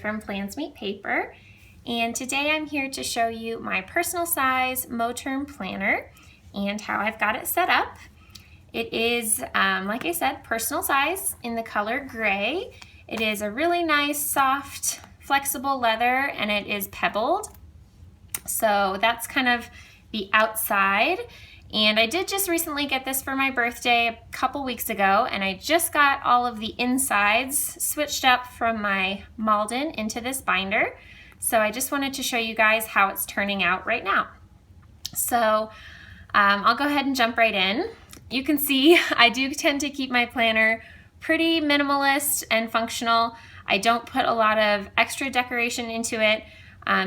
from Plans Meet Paper, and today I'm here to show you my personal size Moterm planner and how I've got it set up. It is, like I said, personal size in the color gray. It is a really nice, soft, flexible leather, and it is pebbled. So that's kind of the outside. And I did just recently get this for my birthday a couple weeks ago, and I just got all of the insides switched up from my Malden into this binder. So I just wanted to show you guys how it's turning out right now. So I'll go ahead and jump right in. You can see I do tend to keep my planner pretty minimalist and functional. I don't put a lot of extra decoration into it.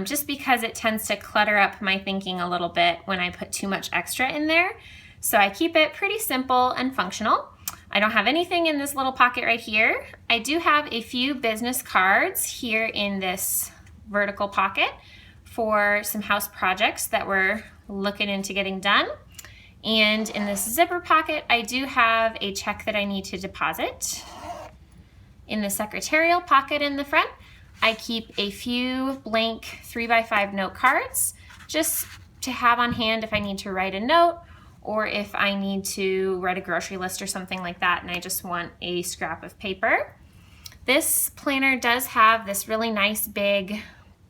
Just because it tends to clutter up my thinking a little bit when I put too much extra in there. So I keep it pretty simple and functional. I don't have anything in this little pocket right here. I do have a few business cards here in this vertical pocket for some house projects that we're looking into getting done. And in this zipper pocket, I do have a check that I need to deposit. In the secretarial pocket in the front, I keep a few blank 3x5 note cards just to have on hand if I need to write a note or if I need to write a grocery list or something like that and I just want a scrap of paper. This planner does have this really nice big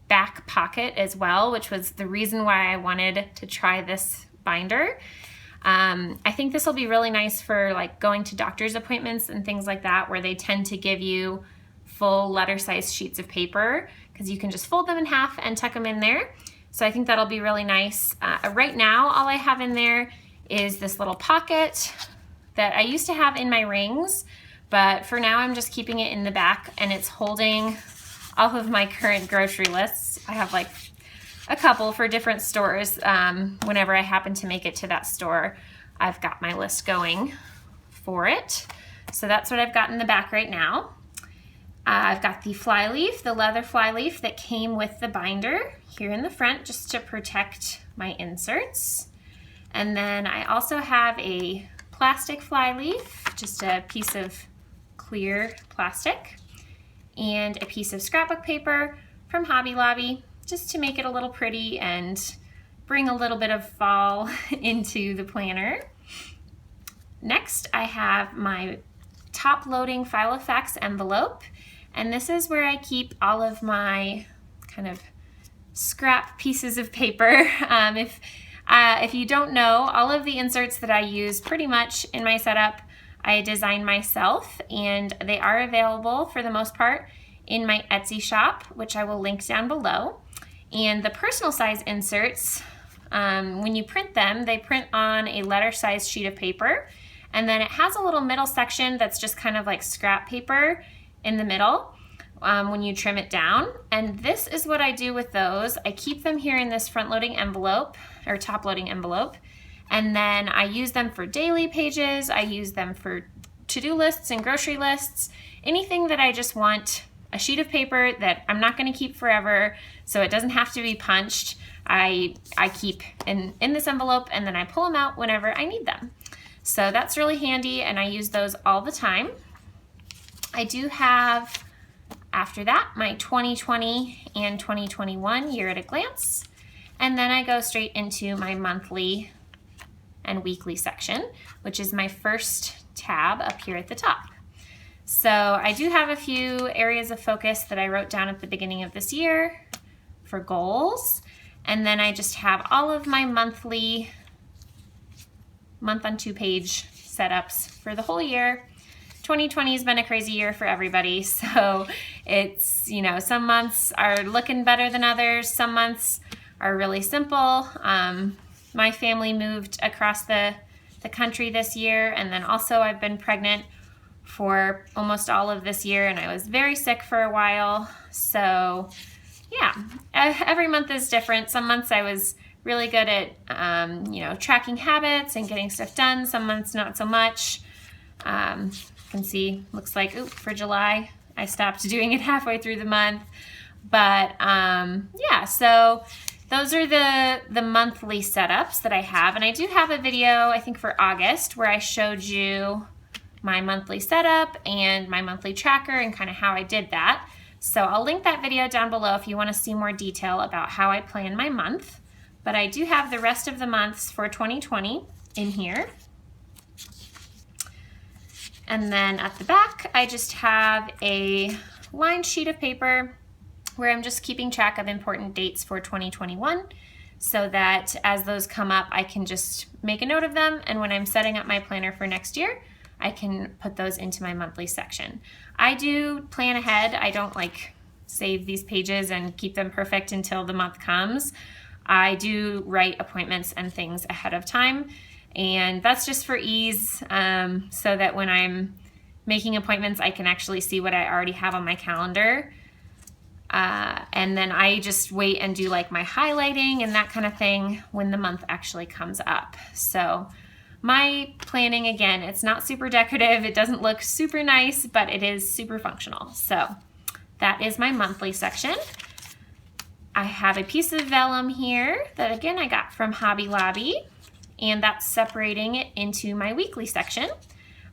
back pocket as well, which was the reason why I wanted to try this binder. I think this will be really nice for like going to doctor's appointments and things like that where they tend to give you full letter size sheets of paper because you can just fold them in half and tuck them in there. So I think that'll be really nice. Right now, all I have in there is this little pocket that I used to have in my rings, but for now I'm just keeping it in the back and it's holding all of my current grocery lists. I have like a couple for different stores. Whenever I happen to make it to that store, I've got my list going for it. So that's what I've got in the back right now. I've got the fly leaf, the leather fly leaf that came with the binder here in the front just to protect my inserts. And then I also have a plastic fly leaf, just a piece of clear plastic, and a piece of scrapbook paper from Hobby Lobby just to make it a little pretty and bring a little bit of fall into the planner. Next, I have my top-loading Filofax envelope. And this is where I keep all of my kind of scrap pieces of paper. If you don't know, all of the inserts that I use pretty much in my setup, I design myself, and they are available for the most part in my Etsy shop, which I will link down below. And the personal size inserts, when you print them, they print on a letter size sheet of paper. And then it has a little middle section that's just kind of like scrap paper in the middle when you trim it down. And this is what I do with those. I keep them here in this front loading envelope or top loading envelope. And then I use them for daily pages. I use them for to-do lists and grocery lists, anything that I just want a sheet of paper that I'm not going to keep forever, so it doesn't have to be punched. I keep in this envelope and then I pull them out whenever I need them. So that's really handy and I use those all the time. I do have, after that, my 2020 and 2021 year at a glance. And then I go straight into my monthly and weekly section, which is my first tab up here at the top. So I do have a few areas of focus that I wrote down at the beginning of this year for goals. And then I just have all of my monthly month on 2-page setups for the whole year. 2020 has been a crazy year for everybody, so it's, you know, some months are looking better than others, some months are really simple. My family moved across the country this year, and then also I've been pregnant for almost all of this year, and I was very sick for a while, so yeah, every month is different. Some months I was really good at, you know, tracking habits and getting stuff done, some months not so much. You can see, looks like, for July, I stopped doing it halfway through the month. But yeah, so those are the monthly setups that I have. And I do have a video, I think for August, where I showed you my monthly setup and my monthly tracker and kind of how I did that. So I'll link that video down below if you want to see more detail about how I plan my month. But I do have the rest of the months for 2020 in here. And then at the back, I just have a lined sheet of paper where I'm just keeping track of important dates for 2021 so that as those come up, I can just make a note of them. And when I'm setting up my planner for next year, I can put those into my monthly section. I do plan ahead. I don't like save these pages and keep them perfect until the month comes. I do write appointments and things ahead of time, and that's just for ease, so that when I'm making appointments, I can actually see what I already have on my calendar. And then I just wait and do like my highlighting and that kind of thing when the month actually comes up. So my planning, again, it's not super decorative. It doesn't look super nice, but it is super functional. So that is my monthly section. I have a piece of vellum here that, again, I got from Hobby Lobby, and that's separating it into my weekly section.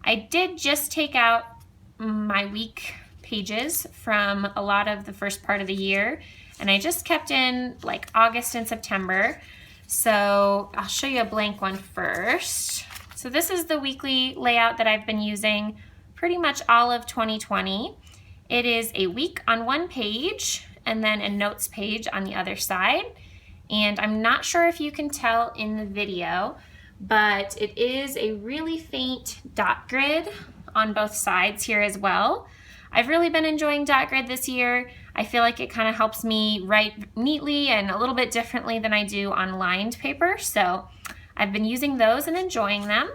I did just take out my week pages from a lot of the first part of the year, and I just kept in like August and September. So I'll show you a blank one first. So this is the weekly layout that I've been using pretty much all of 2020. It is a week on one page and then a notes page on the other side. And I'm not sure if you can tell in the video, but it is a really faint dot grid on both sides here as well. I've really been enjoying dot grid this year. I feel like it kind of helps me write neatly and a little bit differently than I do on lined paper. So I've been using those and enjoying them.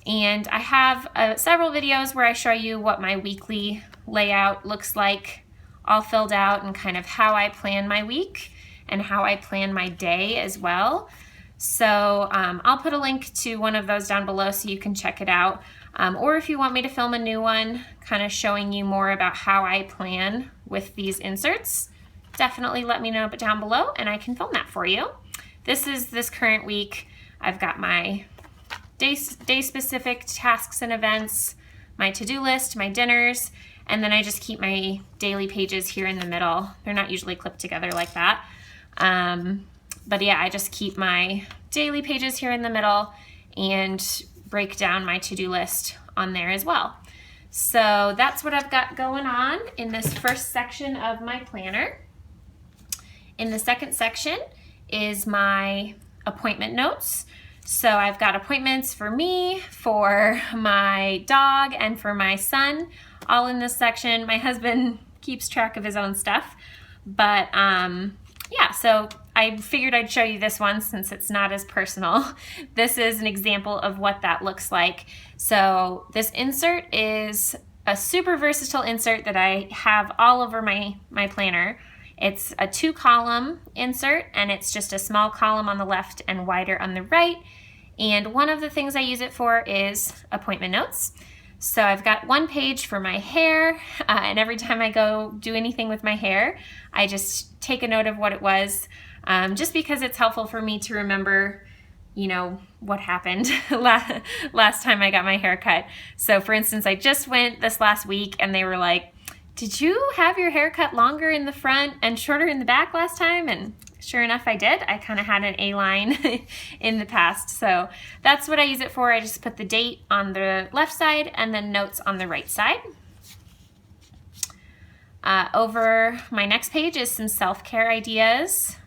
And I have several videos where I show you what my weekly layout looks like, all filled out, and kind of how I plan my week and how I plan my day as well. So I'll put a link to one of those down below so you can check it out. Or if you want me to film a new one, kind of showing you more about how I plan with these inserts, definitely let me know down below and I can film that for you. This is this current week. I've got my day-specific tasks and events, my to-do list, my dinners, and then I just keep my daily pages here in the middle. They're not usually clipped together like that. But yeah, I just keep my daily pages here in the middle and break down my to-do list on there as well. So that's what I've got going on in this first section of my planner. In the second section is my appointment notes. So I've got appointments for me, for my dog, and for my son, all in this section. My husband keeps track of his own stuff, but yeah, so I figured I'd show you this one since it's not as personal. This is an example of what that looks like. So this insert is a super versatile insert that I have all over my planner. It's a 2-column insert, and it's just a small column on the left and wider on the right. And one of the things I use it for is appointment notes. So I've got one page for my hair, and every time I go do anything with my hair, I just take a note of what it was, just because it's helpful for me to remember, you know, what happened last time I got my hair cut. So for instance, I just went this last week and they were like, did you have your hair cut longer in the front and shorter in the back last time? And sure enough, I did. I kind of had an A-line in the past. So that's what I use it for. I just put the date on the left side and then notes on the right side. Over my next page is some self-care ideas.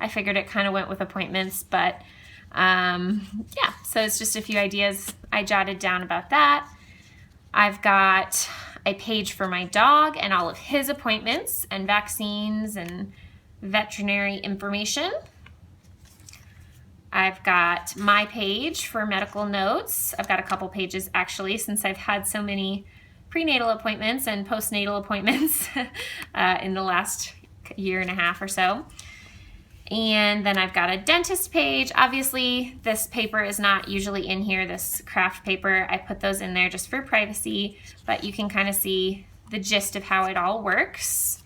I figured it kind of went with appointments, but yeah, so it's just a few ideas I jotted down about that. I've got a page for my dog and all of his appointments and vaccines and veterinary information. I've got my page for medical notes. I've got a couple pages actually, since I've had so many prenatal appointments and postnatal appointments in the last year and a half or so. And then I've got a dentist page. Obviously, this paper is not usually in here, this craft paper. I put those in there just for privacy, but you can kind of see the gist of how it all works.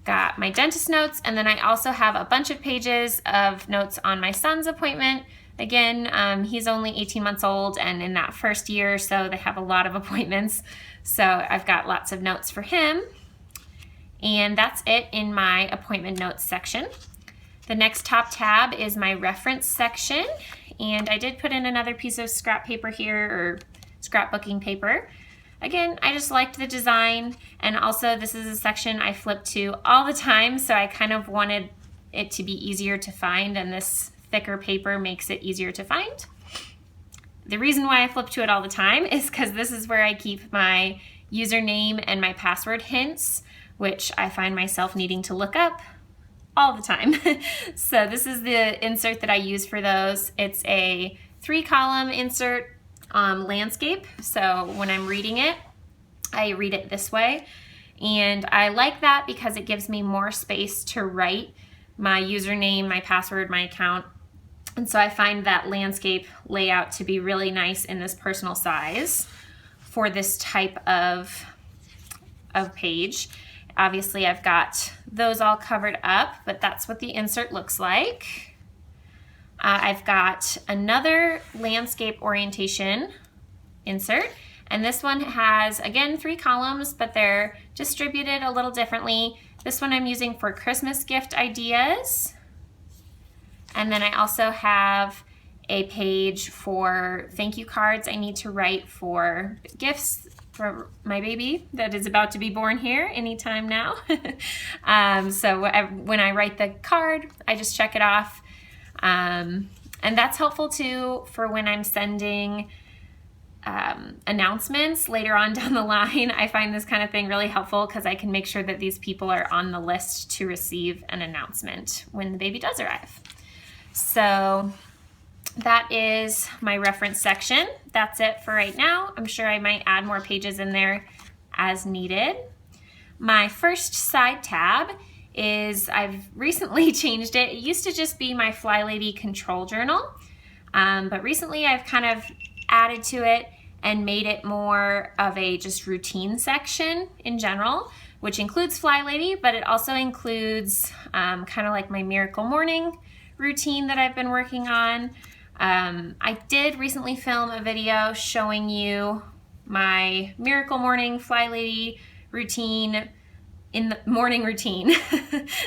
Got my dentist notes, and then I also have a bunch of pages of notes on my son's appointment. Again, he's only 18 months old, and in that first year or so, they have a lot of appointments. So I've got lots of notes for him. And that's it in my appointment notes section. The next top tab is my reference section, and I did put in another piece of scrap paper here, or scrapbooking paper. Again, I just liked the design, and also this is a section I flip to all the time, so I kind of wanted it to be easier to find, and this thicker paper makes it easier to find. The reason why I flip to it all the time is because this is where I keep my username and my password hints, which I find myself needing to look up all the time. So this is the insert that I use for those. It's a 3-column insert landscape. So when I'm reading it, I read it this way. And I like that because it gives me more space to write my username, my password, my account. And so I find that landscape layout to be really nice in this personal size for this type of page. Obviously I've got those all covered up, but that's what the insert looks like. I've got another landscape orientation insert, and this one has, again, 3 columns, but they're distributed a little differently. This one I'm using for Christmas gift ideas. And then I also have a page for thank you cards I need to write for gifts for my baby that is about to be born here anytime now. So when I write the card, I just check it off. And that's helpful too for when I'm sending announcements later on down the line. I find this kind of thing really helpful because I can make sure that these people are on the list to receive an announcement when the baby does arrive. So that is my reference section. That's it for right now. I'm sure I might add more pages in there as needed. My first side tab is, I've recently changed it. It used to just be my Fly Lady control journal, but recently I've kind of added to it and made it more of a just routine section in general, which includes Fly Lady, but it also includes kind of like my Miracle Morning routine that I've been working on. I did recently film a video showing you my Miracle Morning Fly Lady routine in the morning routine.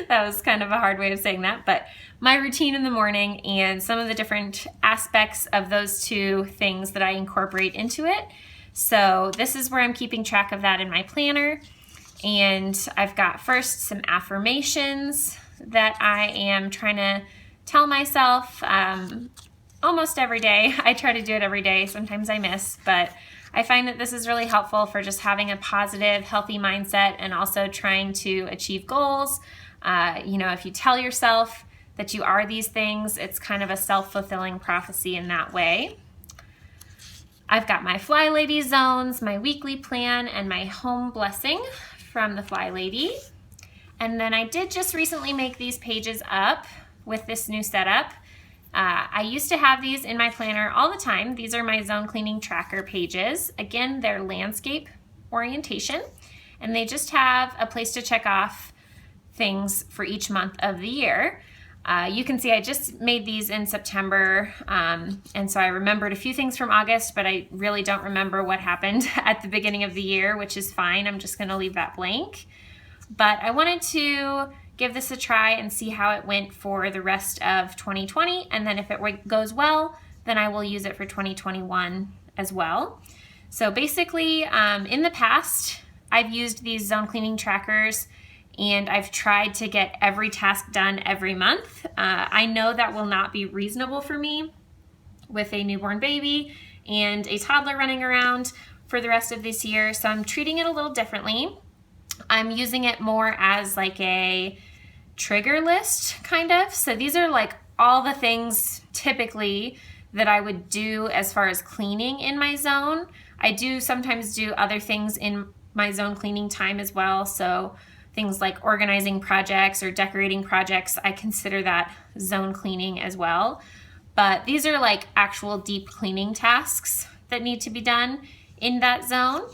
That was kind of a hard way of saying that, but my routine in the morning and some of the different aspects of those two things that I incorporate into it. So this is where I'm keeping track of that in my planner. And I've got first some affirmations that I am trying to tell myself almost every day. I try to do it every day. Sometimes I miss, but I find that this is really helpful for just having a positive, healthy mindset and also trying to achieve goals. You know, if you tell yourself that you are these things, it's kind of a self-fulfilling prophecy in that way. I've got my Fly Lady zones, my weekly plan, and my home blessing from the Fly Lady. And then I did just recently make these pages up with this new setup. I used to have these in my planner all the time. These are my zone cleaning tracker pages. Again, they're landscape orientation, and they just have a place to check off things for each month of the year. You can see I just made these in September, and so I remembered a few things from August, but I really don't remember what happened at the beginning of the year, which is fine. I'm just gonna leave that blank. But I wanted to give this a try and see how it went for the rest of 2020, and then if it goes well, then I will use it for 2021 as well. So basically, in the past, I've used these zone cleaning trackers and I've tried to get every task done every month. I know that will not be reasonable for me with a newborn baby and a toddler running around for the rest of this year, so I'm treating it a little differently. I'm using it more as like a trigger list, kind of. So these are like all the things typically that I would do as far as cleaning in my zone. I do sometimes do other things in my zone cleaning time as well. So things like organizing projects or decorating projects, I consider that zone cleaning as well. But these are like actual deep cleaning tasks that need to be done in that zone.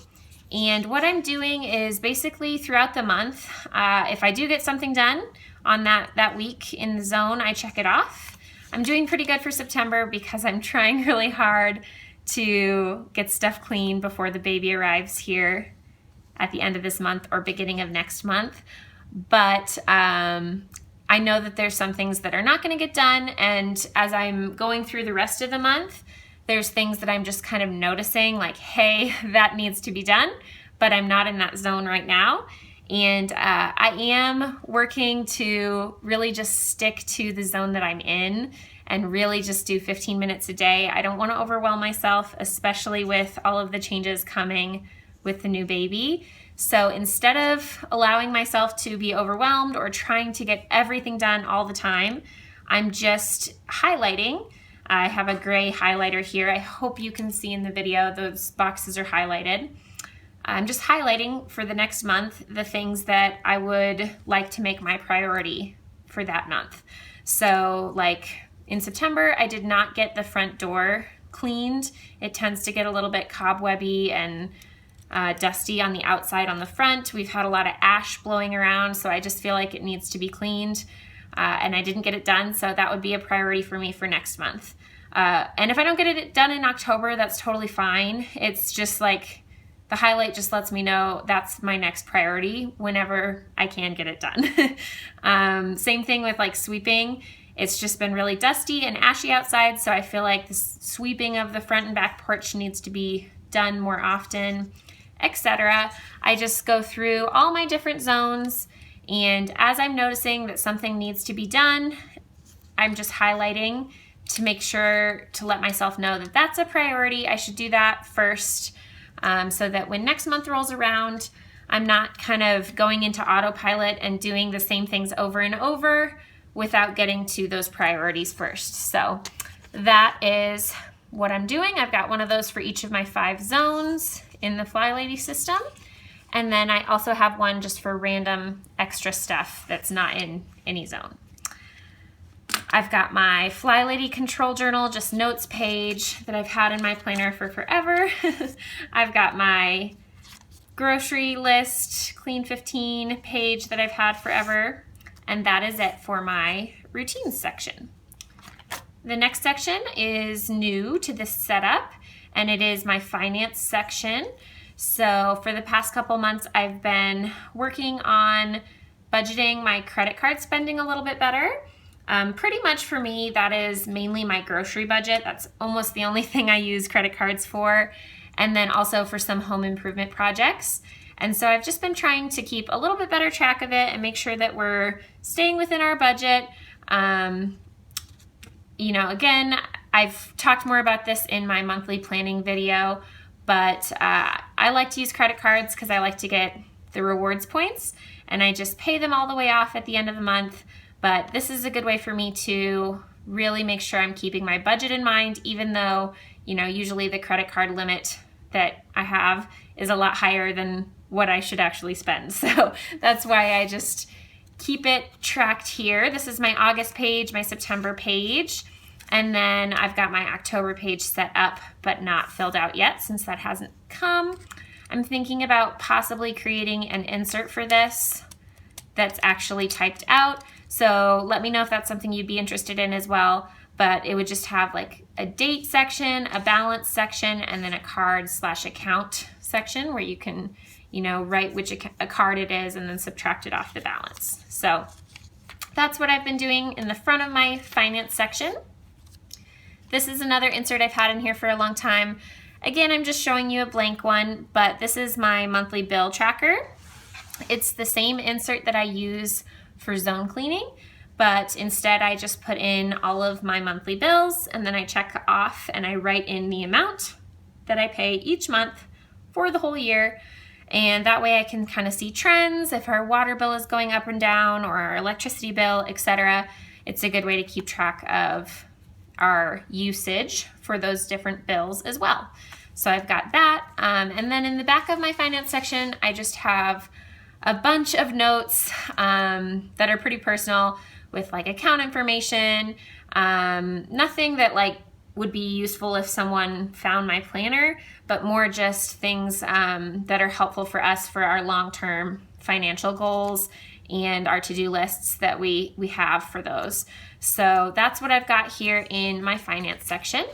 And what I'm doing is basically throughout the month, if I do get something done on that week in the zone, I check it off. I'm doing pretty good for September because I'm trying really hard to get stuff clean before the baby arrives here at the end of this month or beginning of next month. but I know that there's some things that are not going to get done, and as I'm going through the rest of the month, there's things that I'm just kind of noticing like, hey, that needs to be done, but I'm not in that zone right now. And I am working to really just stick to the zone that I'm in and really just do 15 minutes a day. I don't want to overwhelm myself, especially with all of the changes coming with the new baby. So instead of allowing myself to be overwhelmed or trying to get everything done all the time, I'm just highlighting. I have a gray highlighter here. I hope you can see in the video, those boxes are highlighted. I'm just highlighting for the next month the things that I would like to make my priority for that month. So like in September, I did not get the front door cleaned. It tends to get a little bit cobwebby and dusty on the outside on the front. We've had a lot of ash blowing around, so I just feel like it needs to be cleaned. And I didn't get it done, so that would be a priority for me for next month. And if I don't get it done in October, that's totally fine. It's just like, the highlight just lets me know that's my next priority whenever I can get it done. Same thing with like sweeping. It's just been really dusty and ashy outside, so I feel like the sweeping of the front and back porch needs to be done more often, etc. I just go through all my different zones, and as I'm noticing that something needs to be done, I'm just highlighting to make sure to let myself know that that's a priority. I should do that first. So that when next month rolls around, I'm not kind of going into autopilot and doing the same things over and over without getting to those priorities first. So that is what I'm doing. I've got one of those for each of my 5 zones in the Fly Lady system. And then I also have one just for random extra stuff that's not in any zone. I've got my Fly Lady control journal, just notes page that I've had in my planner for forever. I've got my grocery list, Clean 15 page that I've had forever. And that is it for my routines section. The next section is new to this setup, and it is my finance section. So for the past couple months, I've been working on budgeting my credit card spending a little bit better. Pretty much for me, that is mainly my grocery budget. That's almost the only thing I use credit cards for. And then also for some home improvement projects. And so I've just been trying to keep a little bit better track of it and make sure that we're staying within our budget. You know, again, I've talked more about this in my monthly planning video, but I like to use credit cards because I like to get the rewards points, and I just pay them all the way off at the end of the month. But this is a good way for me to really make sure I'm keeping my budget in mind, even though, you know, usually the credit card limit that I have is a lot higher than what I should actually spend. So that's why I just keep it tracked here. This is my August page, my September page, and then I've got my October page set up but not filled out yet since that hasn't come. I'm thinking about possibly creating an insert for this that's actually typed out. So let me know if that's something you'd be interested in as well. But it would just have like a date section, a balance section, and then a card/account section where you can, you know, write which a card it is and then subtract it off the balance. So that's what I've been doing in the front of my finance section. This is another insert I've had in here for a long time. Again, I'm just showing you a blank one, but this is my monthly bill tracker. It's the same insert that I use for zone cleaning, but instead I just put in all of my monthly bills, and then I check off and I write in the amount that I pay each month for the whole year. And that way I can kind of see trends, if our water bill is going up and down, or our electricity bill, etc. It's a good way to keep track of our usage for those different bills as well. So I've got that. And then in the back of my finance section, I just have a bunch of notes that are pretty personal with like account information, nothing that like would be useful if someone found my planner, but more just things that are helpful for us for our long-term financial goals and our to-do lists that we have for those. So that's what I've got here in my finance section.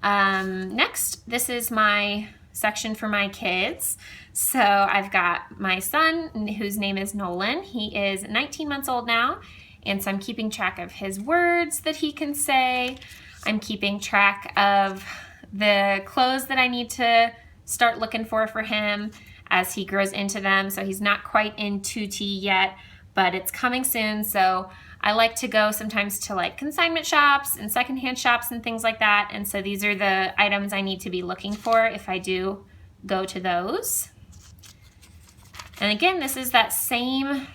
Next, this is my section for my kids. So I've got my son, whose name is Nolan. He is 19 months old now, and so I'm keeping track of his words that he can say. I'm keeping track of the clothes that I need to start looking for him as he grows into them. So he's not quite in 2T yet, but it's coming soon. So I like to go sometimes to like consignment shops and secondhand shops and things like that. And so these are the items I need to be looking for if I do go to those. And again, this is that same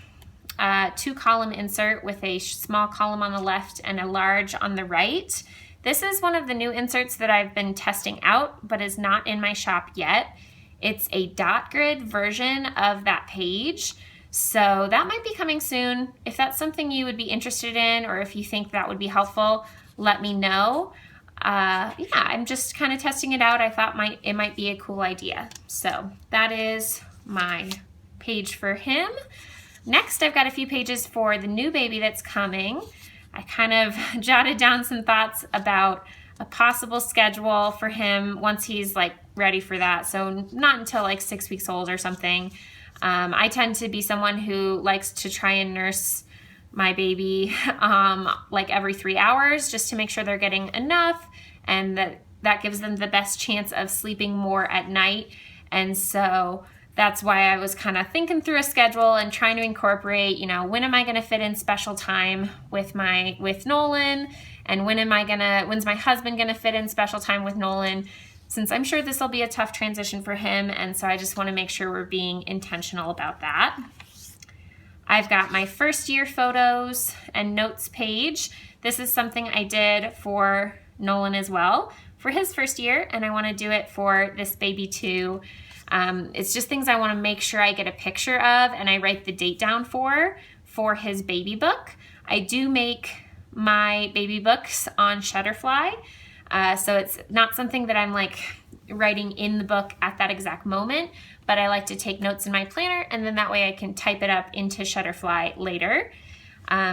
2-column insert with a small column on the left and a large on the right. This is one of the new inserts that I've been testing out, but is not in my shop yet. It's a dot grid version of that page. So that might be coming soon. If that's something you would be interested in, or if you think that would be helpful, let me know. Yeah, I'm just kind of testing it out. I thought it might be a cool idea. So that is my page for him. Next, I've got a few pages for the new baby that's coming. I kind of jotted down some thoughts about a possible schedule for him once he's like ready for that. So not until like 6 weeks old or something. I tend to be someone who likes to try and nurse my baby like every 3 hours just to make sure they're getting enough, and that gives them the best chance of sleeping more at night. And so that's why I was kind of thinking through a schedule and trying to incorporate, you know, when am I going to fit in special time with Nolan, and when's my husband going to fit in special time with Nolan, since I'm sure this will be a tough transition for him. And so I just want to make sure we're being intentional about that. I've got my first year photos and notes page. This is something I did for Nolan as well for his first year, and I want to do it for this baby too. It's just things I want to make sure I get a picture of and I write the date down for his baby book. I do make my baby books on Shutterfly, so it's not something that I'm like writing in the book at that exact moment, but I like to take notes in my planner, and then that way I can type it up into Shutterfly later.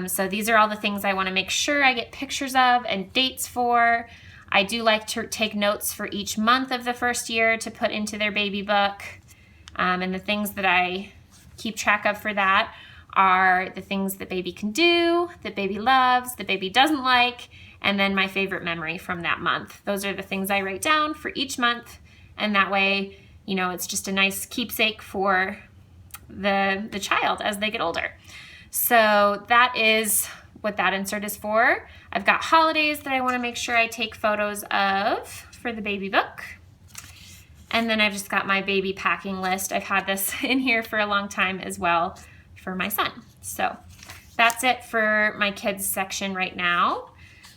So these are all the things I want to make sure I get pictures of and dates for. I do like to take notes for each month of the first year to put into their baby book. And the things that I keep track of for that are the things that baby can do, that baby loves, that baby doesn't like, and then my favorite memory from that month. Those are the things I write down for each month, and that way, you know, it's just a nice keepsake for the child as they get older. So that is what that insert is for. I've got holidays that I want to make sure I take photos of for the baby book. And then I've just got my baby packing list. I've had this in here for a long time as well for my son. So that's it for my kids section right now.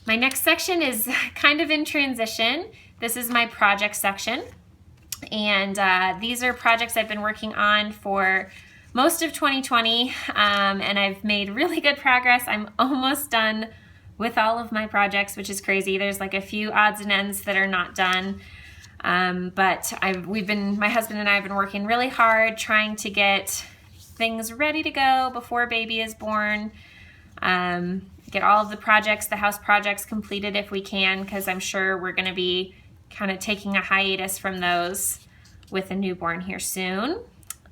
My next section is kind of in transition. This is my project section. And these are projects I've been working on for most of 2020, and I've made really good progress. I'm almost done with all of my projects, which is crazy. There's like a few odds and ends that are not done. But my husband and I have been working really hard trying to get things ready to go before baby is born. Get all of the projects, the house projects completed if we can, because I'm sure we're going to be kind of taking a hiatus from those with a newborn here soon.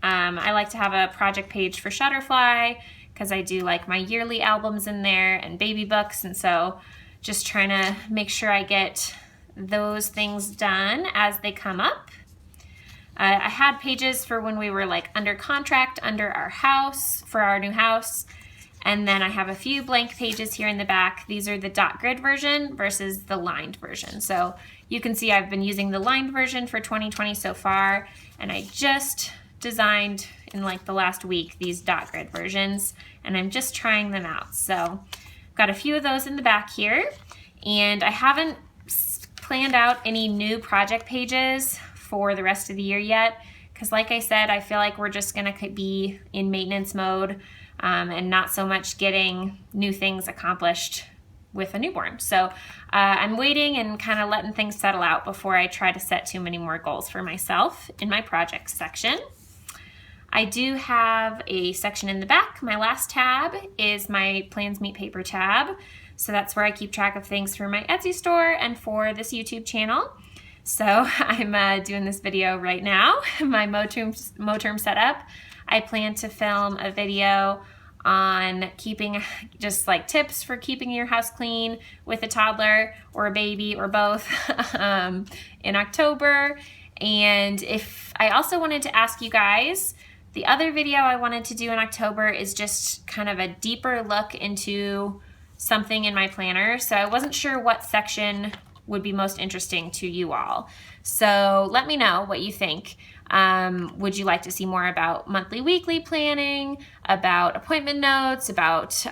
I like to have a project page for Shutterfly because I do like my yearly albums in there and baby books, and so just trying to make sure I get those things done as they come up. I had pages for when we were like under contract under our house for our new house, and then I have a few blank pages here in the back. These are the dot grid version versus the lined version. So you can see I've been using the lined version for 2020 so far, and I just designed in like the last week these dot grid versions, and I'm just trying them out. So I've got a few of those in the back here, and I haven't planned out any new project pages for the rest of the year yet, because like I said, I feel like we're just gonna be in maintenance mode and not so much getting new things accomplished with a newborn. So I'm waiting and kind of letting things settle out before I try to set too many more goals for myself in my projects section. I do have a section in the back. My last tab is my Plans Meet Paper tab. So that's where I keep track of things for my Etsy store and for this YouTube channel. So I'm doing this video right now, my Moterm setup. I plan to film a video on keeping, just like tips for keeping your house clean with a toddler or a baby or both in October. And if I also wanted to ask you guys, the other video I wanted to do in October is just kind of a deeper look into something in my planner. So I wasn't sure what section would be most interesting to you all. So let me know what you think. Would you like to see more about monthly, weekly planning, about appointment notes, about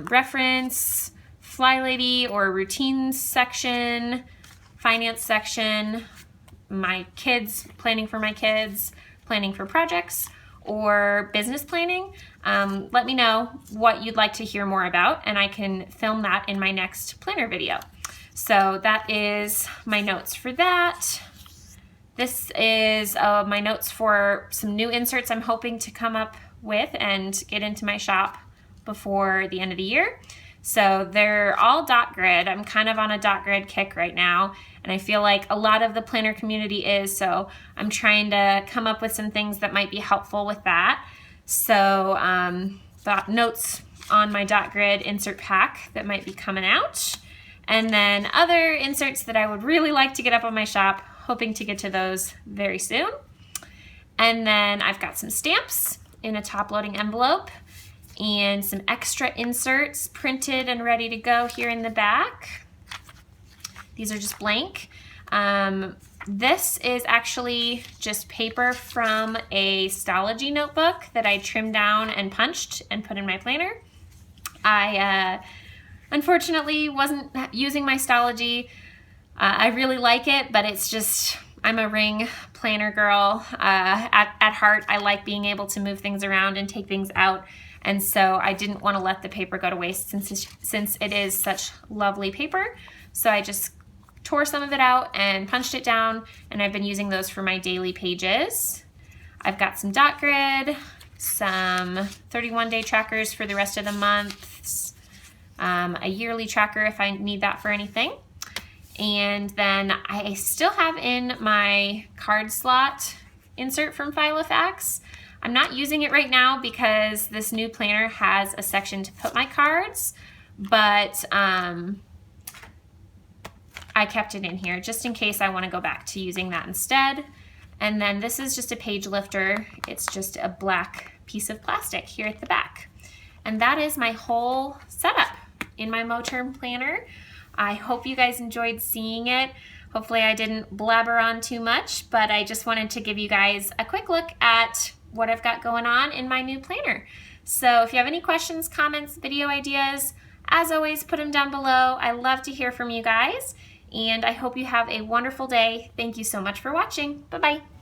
reference, Fly Lady or routines section, finance section, my kids, planning for my kids, planning for projects, or business planning? Let me know what you'd like to hear more about, and I can film that in my next planner video. So that is my notes for that. This is my notes for some new inserts I'm hoping to come up with and get into my shop before the end of the year. So they're all dot grid. I'm kind of on a dot grid kick right now, and I feel like a lot of the planner community is, so I'm trying to come up with some things that might be helpful with that. So the notes on my dot grid insert pack that might be coming out. And then other inserts that I would really like to get up on my shop, hoping to get to those very soon. And then I've got some stamps in a top-loading envelope and some extra inserts printed and ready to go here in the back. These are just blank. This is actually just paper from a Stalogy notebook that I trimmed down and punched and put in my planner. I unfortunately wasn't using my Stalogy. I really like it, but it's just, I'm a ring planner girl. At heart, I like being able to move things around and take things out. And so I didn't want to let the paper go to waste since it is such lovely paper. So I just tore some of it out and punched it down, and I've been using those for my daily pages. I've got some dot grid, some 31-day trackers for the rest of the months, a yearly tracker if I need that for anything. And then I still have in my card slot insert from Filofax. I'm not using it right now because this new planner has a section to put my cards, but I kept it in here just in case I want to go back to using that instead. And then this is just a page lifter. It's just a black piece of plastic here at the back. And that is my whole setup in my Moterm planner. I hope you guys enjoyed seeing it. Hopefully I didn't blabber on too much, but I just wanted to give you guys a quick look at what I've got going on in my new planner. So if you have any questions, comments, video ideas, as always, put them down below. I love to hear from you guys, and I hope you have a wonderful day. Thank you so much for watching. Bye-bye.